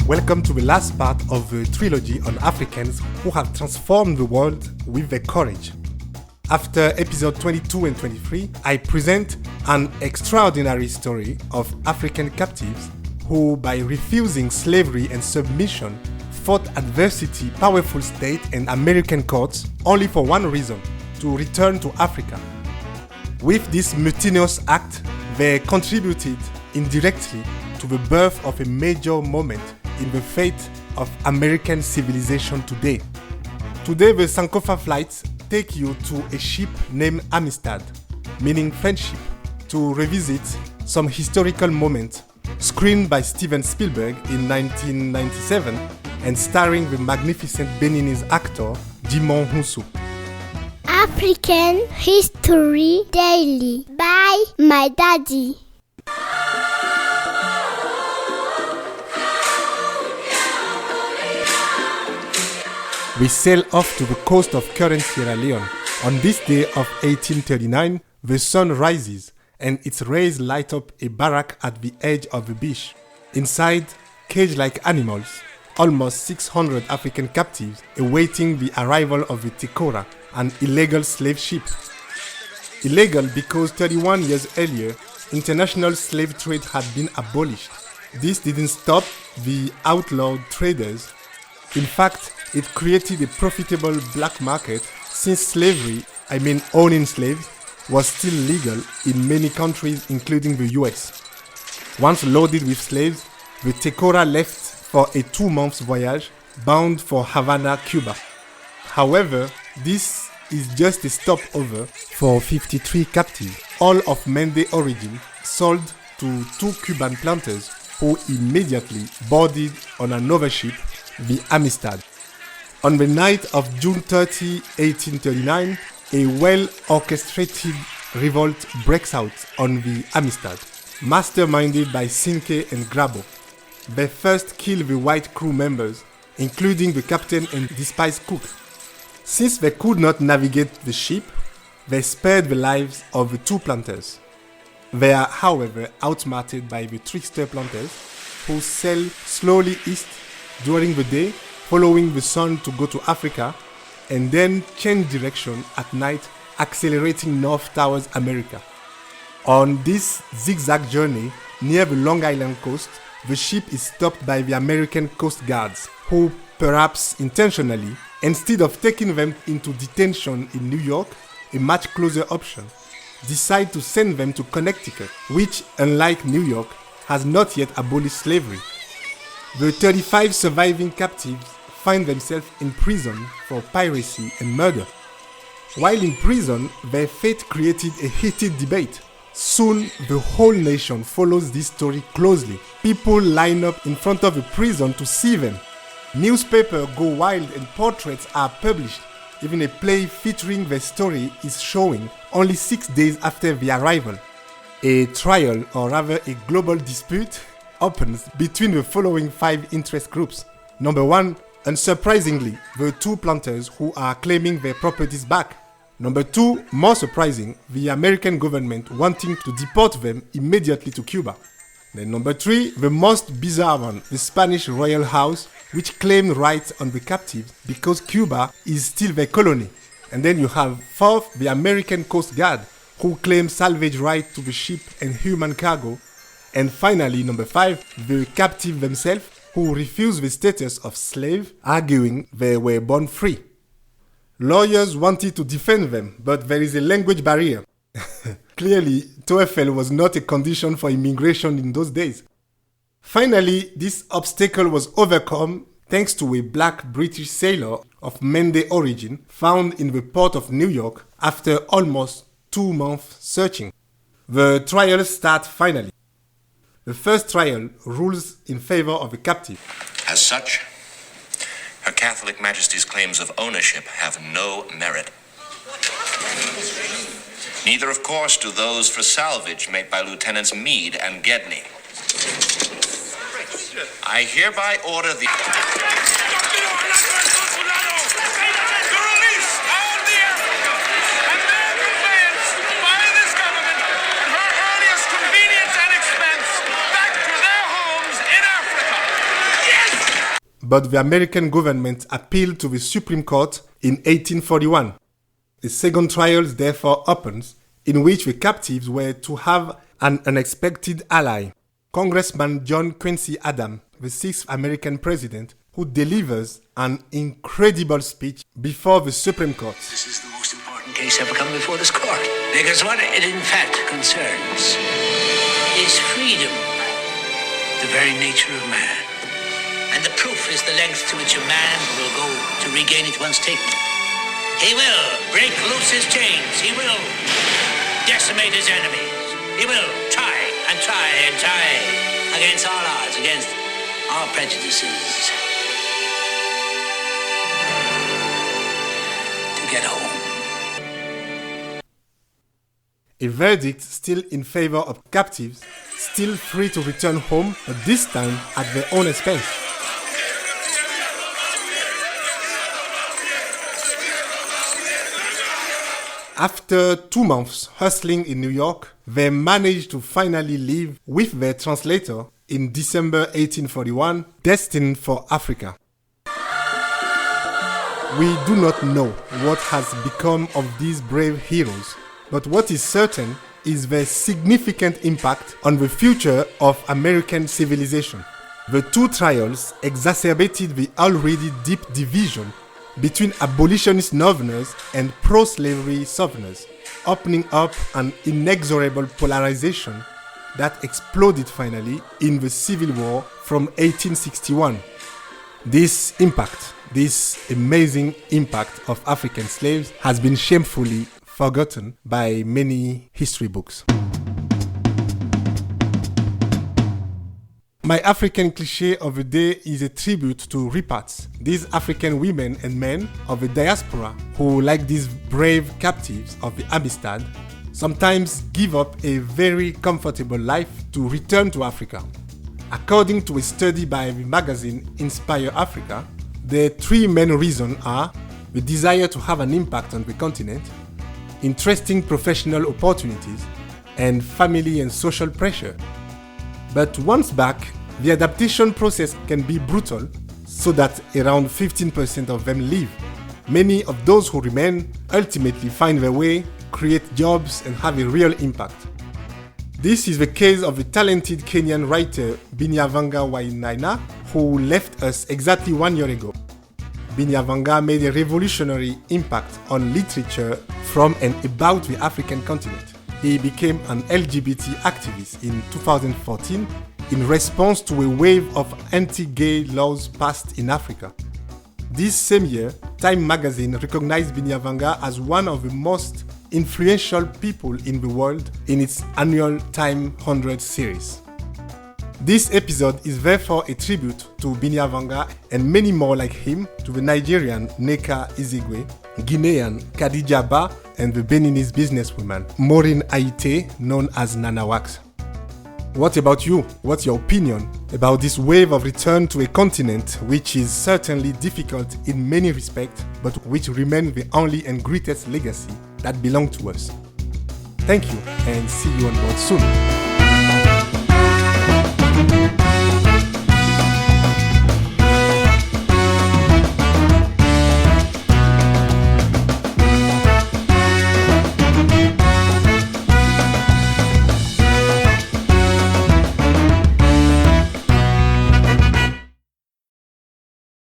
Welcome to the last part of the trilogy on Africans who have transformed the world with their courage. After episode 22 and 23, I present an extraordinary story of African captives who, by refusing slavery and submission, fought adversity, powerful state and American courts only for one reason: to return to Africa. With this mutinous act, they contributed indirectly to the birth of a major moment in the fate of American civilization today. Today, the Sankofa flights take you to a ship named Amistad, meaning friendship, to revisit some historical moments screened by Steven Spielberg in 1997 and starring the magnificent Beninese actor Jimon Hunsu. African History Daily by my daddy. We sail off to the coast of current Sierra Leone. On this day of 1839, the sun rises and its rays light up a barrack at the edge of the beach. Inside, cage-like animals, almost 600 African captives awaiting the arrival of the Tekora, an illegal slave ship. Illegal because 31 years earlier, international slave trade had been abolished. This didn't stop the outlawed traders. In fact, it created a profitable black market since slavery, owning slaves, was still legal in many countries including the US. Once loaded with slaves, the Tekora left for a 2-month voyage bound for Havana, Cuba. However, this is just a stopover for 53 captives, all of Mende origin, sold to 2 Cuban planters who immediately boarded on another ship, the Amistad. On the night of June 30, 1839, a well-orchestrated revolt breaks out on the Amistad, masterminded by Sinke and Grabo. They first kill the white crew members, including the captain and despised cook. Since they could not navigate the ship, they spared the lives of the 2 planters. They are, however, outsmarted by the trickster planters, who sail slowly east during the day, following the sun to go to Africa, and then change direction at night, accelerating north towards America. On this zigzag journey near the Long Island coast, the ship is stopped by the American Coast Guards, who, perhaps intentionally, instead of taking them into detention in New York, a much closer option, decide to send them to Connecticut, which, unlike New York, has not yet abolished slavery. The 35 surviving captives find themselves in prison for piracy and murder. While in prison, their fate created a heated debate. Soon, the whole nation follows this story closely. People line up in front of the prison to see them. Newspapers go wild and portraits are published. Even a play featuring their story is showing only 6 days after the arrival. A trial, or rather a global dispute, opens between the following 5 interest groups. Number 1, unsurprisingly, the 2 planters who are claiming their properties back. Number 2, more surprising, the American government wanting to deport them immediately to Cuba. Then number 3, the most bizarre one, the Spanish royal house, which claimed rights on the captives because Cuba is still their colony. And then you have 4th, the American Coast Guard, who claim salvage right to the ship and human cargo. And finally, number 5, the captive themselves, who refuse the status of slave, arguing they were born free. Lawyers wanted to defend them, but there is a language barrier. Clearly, TOEFL was not a condition for immigration in those days. Finally, this obstacle was overcome thanks to a black British sailor of Mende origin found in the port of New York after almost 2 months searching. The trial starts finally. The first trial rules in favor of the captive. As such, Her Catholic Majesty's claims of ownership have no merit. Neither, of course, do those for salvage made by Lieutenants Meade and Gedney. I hereby order the... Yes! but the American government appealed to the Supreme Court in 1841. A second trial therefore opens, in which the captives were to have an unexpected ally, Congressman John Quincy Adams, the sixth American president, who delivers an incredible speech before the Supreme Court. This is the most important case ever come before this court, because what it in fact concerns is freedom, the very nature of man. And the proof is the length to which a man will go to regain it once taken. He will break loose his chains. He will decimate his enemies. He will try and try and try against all odds, against all prejudices, to get home. A verdict still in favor of captives, still free to return home, but this time at their own expense. After 2 months hustling in New York, they managed to finally leave with their translator in December 1841, destined for Africa. We do not know what has become of these brave heroes, but what is certain is their significant impact on the future of American civilization. The two trials exacerbated the already deep division between abolitionist Northerners and pro-slavery Southerners, opening up an inexorable polarization that exploded finally in the Civil War from 1861. This impact, this amazing impact of African slaves has been shamefully forgotten by many history books. My African cliché of the day is a tribute to Repats, these African women and men of the diaspora who, like these brave captives of the Amistad, sometimes give up a very comfortable life to return to Africa. According to a study by the magazine Inspir Afrika, the three main reasons are the desire to have an impact on the continent, interesting professional opportunities, and family and social pressure. But once back, the adaptation process can be brutal, so that around 15% of them leave. Many of those who remain ultimately find their way, create jobs, and have a real impact. This is the case of the talented Kenyan writer Binyavanga wainaina, who left us exactly 1 year ago. Binyavanga made a revolutionary impact on literature from and about the African continent. He became an LGBT activist in 2014 in response to a wave of anti-gay laws passed in Africa. This same year, Time magazine recognized Binyavanga as one of the most influential people in the world in its annual Time 100 series. This episode is therefore a tribute to Binyavanga and many more like him, to the Nigerian Nneka Ezigwe, Guinean Khadija Ba, and the Beninese businesswoman Maureen Aite, known as Nana Wax. What about you? What's your opinion about this wave of return to a continent which is certainly difficult in many respects, but which remains the only and greatest legacy that belongs to us? Thank you, and see you on board soon.